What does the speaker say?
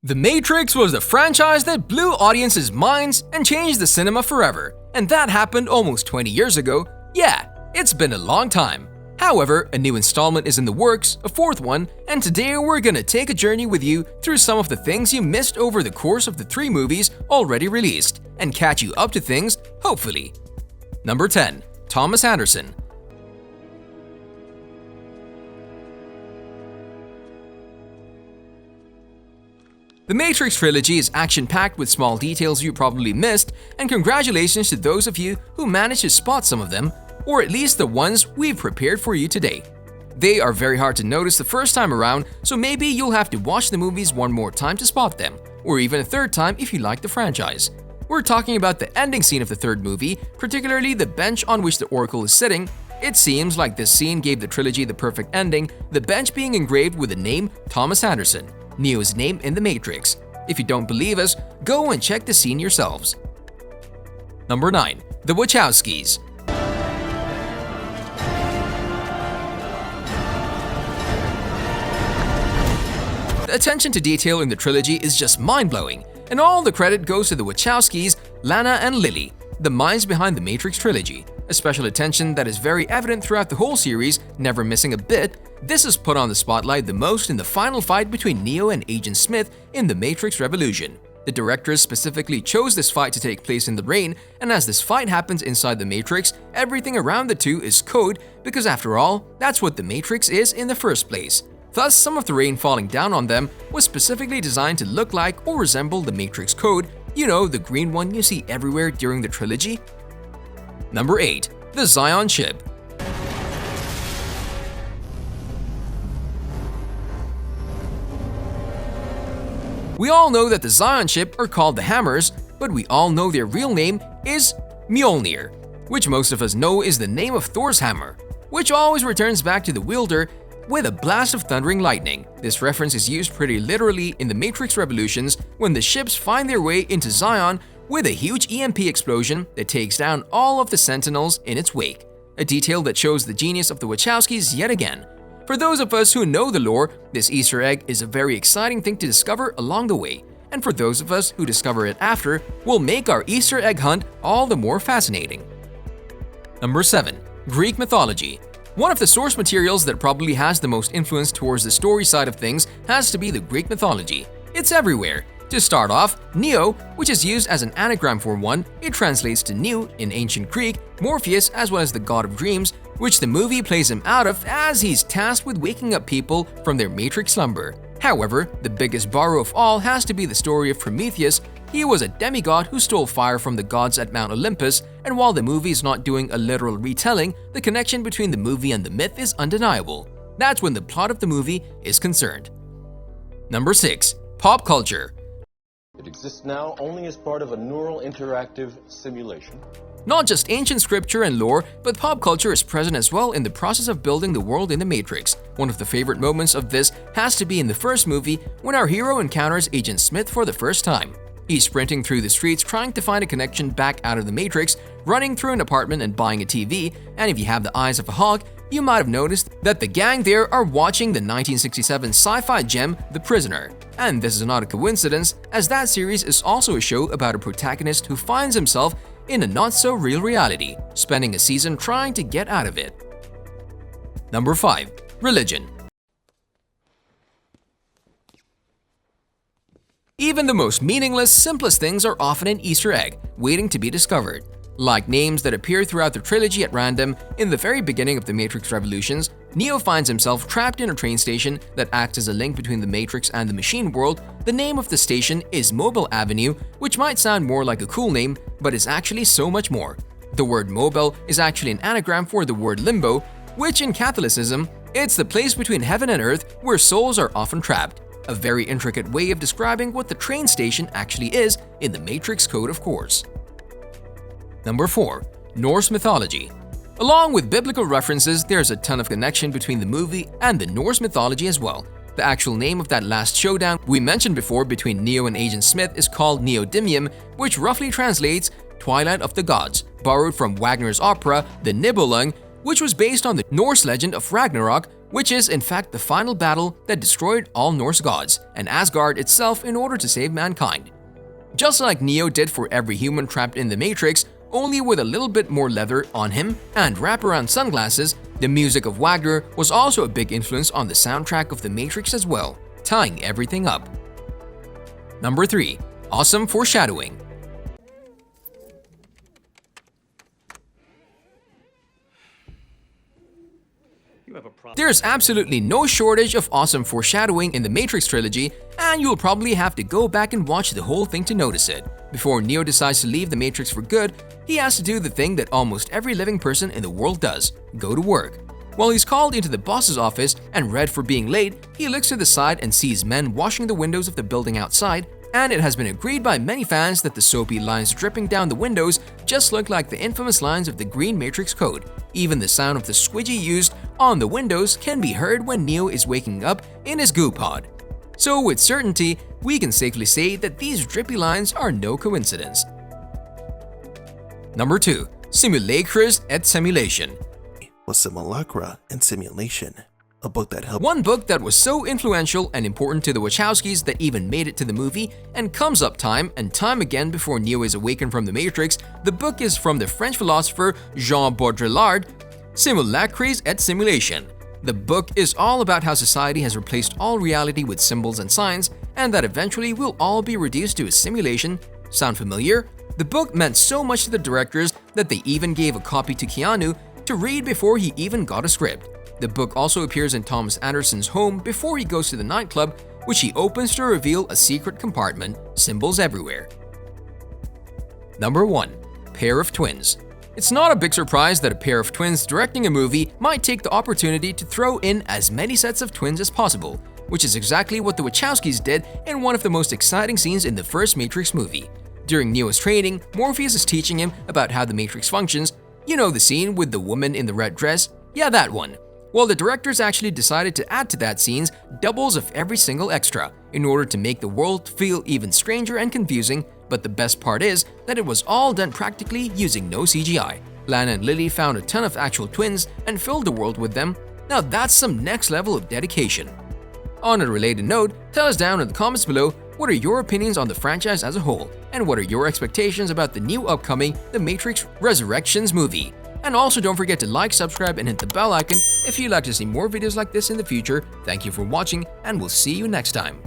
The Matrix was the franchise that blew audiences' minds and changed the cinema forever, and that happened almost 20 years ago. Yeah, it's been a long time. However, a new installment is in the works, a fourth one, and today we're gonna take a journey with you through some of the things you missed over the course of the 3 movies already released, and catch you up to things, hopefully. Number 10. Thomas Anderson. The Matrix trilogy is action-packed with small details you probably missed, and congratulations to those of you who managed to spot some of them, or at least the ones we've prepared for you today. They are very hard to notice the first time around, so maybe you'll have to watch the movies one more time to spot them, or even a third time if you like the franchise. We're talking about the ending scene of the third movie, particularly the bench on which the Oracle is sitting. It seems like this scene gave the trilogy the perfect ending, the bench being engraved with the name Thomas Anderson, Neo's name in The Matrix. If you don't believe us, go and check the scene yourselves. Number 9. The Wachowskis. The attention to detail in the trilogy is just mind-blowing, and all the credit goes to the Wachowskis, Lana and Lily, the minds behind the Matrix trilogy. A special attention that is very evident throughout the whole series, never missing a bit. This is put on the spotlight the most in the final fight between Neo and Agent Smith in The Matrix Revolution. The directors specifically chose this fight to take place in the rain, and as this fight happens inside the Matrix, everything around the two is code because after all, that's what the Matrix is in the first place. Thus, some of the rain falling down on them was specifically designed to look like or resemble the Matrix code, you know, the green one you see everywhere during the trilogy. Number 8. The Zion Ship. We all know that the Zion Ship are called the Hammers, but we all know their real name is Mjolnir, which most of us know is the name of Thor's hammer, which always returns back to the wielder with a blast of thundering lightning. This reference is used pretty literally in the Matrix Revolutions when the ships find their way into Zion with a huge EMP explosion that takes down all of the Sentinels in its wake, a detail that shows the genius of the Wachowskis yet again. For those of us who know the lore, this Easter egg is a very exciting thing to discover along the way, and for those of us who discover it after, will make our Easter egg hunt all the more fascinating. Number 7. Greek mythology. One of the source materials that probably has the most influence towards the story side of things has to be the Greek mythology. It's everywhere. To start off, Neo, which is used as an anagram for one, it translates to new in ancient Greek, Morpheus as well as the god of dreams, which the movie plays him out of as he's tasked with waking up people from their Matrix slumber. However, the biggest borrow of all has to be the story of Prometheus. He was a demigod who stole fire from the gods at Mount Olympus, and while the movie is not doing a literal retelling, the connection between the movie and the myth is undeniable. That's when the plot of the movie is concerned. Number 6. Pop culture. It exists now only as part of a neural interactive simulation. Not just ancient scripture and lore, but pop culture is present as well in the process of building the world in the Matrix. One of the favorite moments of this has to be in the first movie when our hero encounters Agent Smith for the first time. He's sprinting through the streets trying to find a connection back out of the Matrix, running through an apartment and buying a TV, and if you have the eyes of a hawk, you might have noticed that the gang there are watching the 1967 sci-fi gem The Prisoner. And this is not a coincidence, as that series is also a show about a protagonist who finds himself in a not-so-real reality, spending a season trying to get out of it. Number 5. Religion. Even the most meaningless, simplest things are often an Easter egg, waiting to be discovered. Like names that appear throughout the trilogy at random, in the very beginning of the Matrix Revolutions, Neo finds himself trapped in a train station that acts as a link between the Matrix and the machine world. The name of the station is Mobile Avenue, which might sound more like a cool name, but is actually so much more. The word mobile is actually an anagram for the word limbo, which in Catholicism, it's the place between heaven and earth where souls are often trapped. A very intricate way of describing what the train station actually is in the Matrix code, of course. Number 4. Norse mythology. Along with biblical references, there's a ton of connection between the movie and the Norse mythology as well. The actual name of that last showdown we mentioned before between Neo and Agent Smith is called Neodymium, which roughly translates Twilight of the Gods, borrowed from Wagner's opera The Nibelung, which was based on the Norse legend of Ragnarok, which is in fact the final battle that destroyed all Norse gods and Asgard itself in order to save mankind. Just like Neo did for every human trapped in the Matrix, only with a little bit more leather on him and wraparound sunglasses, the music of Wagner was also a big influence on the soundtrack of The Matrix as well, tying everything up. Number 3. Awesome foreshadowing. There's absolutely no shortage of awesome foreshadowing in the Matrix trilogy, and you'll probably have to go back and watch the whole thing to notice it. Before Neo decides to leave the Matrix for good, he has to do the thing that almost every living person in the world does: go to work. While he's called into the boss's office and read for being late, he looks to the side and sees men washing the windows of the building outside, and it has been agreed by many fans that the soapy lines dripping down the windows just look like the infamous lines of the Green Matrix Code. Even the sound of the squidgy used on the windows can be heard when Neo is waking up in his goo pod. So with certainty, we can safely say that these drippy lines are no coincidence. Number 2. Simulacres et Simulation. Was Simulacra and Simulation, a book that helped. One book that was so influential and important to the Wachowskis that even made it to the movie and comes up time and time again before Neo is awakened from the Matrix. The book is from the French philosopher Jean Baudrillard, Simulacres et Simulation. The book is all about how society has replaced all reality with symbols and signs, and that eventually we'll all be reduced to a simulation. Sound familiar? The book meant so much to the directors that they even gave a copy to Keanu to read before he even got a script. The book also appears in Thomas Anderson's home before he goes to the nightclub, which he opens to reveal a secret compartment, symbols everywhere. Number 1. Pair of Twins. It's not a big surprise that a pair of twins directing a movie might take the opportunity to throw in as many sets of twins as possible, which is exactly what the Wachowskis did in one of the most exciting scenes in the first Matrix movie. During Neo's training, Morpheus is teaching him about how the Matrix functions. You know the scene with the woman in the red dress? Yeah, that one. Well, the directors actually decided to add to that scenes doubles of every single extra in order to make the world feel even stranger and confusing, but the best part is that it was all done practically using no CGI. Lana and Lily found a ton of actual twins and filled the world with them. Now that's some next level of dedication. On a related note, tell us down in the comments below what are your opinions on the franchise as a whole, and what are your expectations about the new upcoming The Matrix Resurrections movie. And also don't forget to like, subscribe, and hit the bell icon if you'd like to see more videos like this in the future. Thank you for watching, and we'll see you next time.